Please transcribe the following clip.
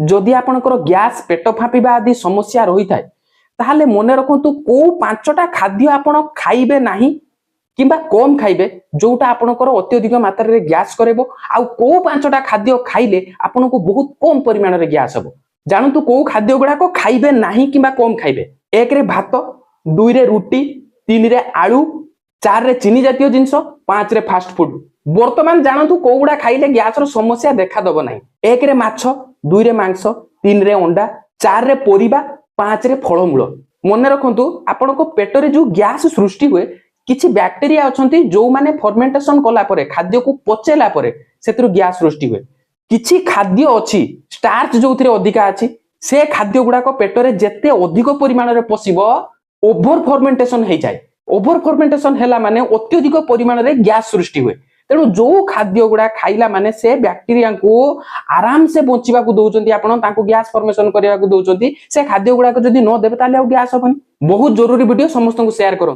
जदि आपणकर गैस पेट फाँपा आदि समस्या रही थाए ताहले मन रखु को 5टा खाद्य आपण खाइबे नहीं किंबा कम खाइबे जोटा आपणकर अत्यधिक मात्रा रे गैस करेबो आउ को 5टा खाद्य खाइले आपनको बहुत कम परिमाण रे गैस हबो। जानतु को खाद्य गुड़ाक खाइबे नहीं किंबा कम खाइबे। 1 रे भात, 2 रे रुटी, 3 रे आलू, 4 रे चीनी जातीय जिंस, 5 रे फास्ट फूड। वर्तमान जानतु को गुड़ा खाइले गैस रो समस्या देखा दबो नहीं। 1 रे माछ, 2 रे मांस, 3 रे अंडा, 4 रे परिबा, 5 रे फलमूल। मन रखंतु आपनको पेट रे जो गैस सृष्टि हुए किछि बैक्टेरिया अछंती जो माने फर्मेंटेशन कला परे खाद्य को पचेला परे सेतिर गैस सृष्टि हुए। किछि खाद्य अछि स्टार्च जोथिरे अधिका अछि से खाद्य गुडा को पेट रे जेते अधिक परिमाण रे पसिबो ओभर फर्मेंटेशन हे जाय। ओभर फर्मेंटेशन हैला माने अत्यधिक परिमाण रे गैस सृष्टि हुए। तेणु जो खाद्य गुडा खाइला माने से बैक्टेरिया को आराम से बचिबा को दउचंती आपण ताको गैस फॉर्मेशन करिया को दउचंती से खाद्य गुडा को जदी न देबे ताले आ गैस होबनी। बहुत जरूरी वीडियो समस्त को शेयर करो।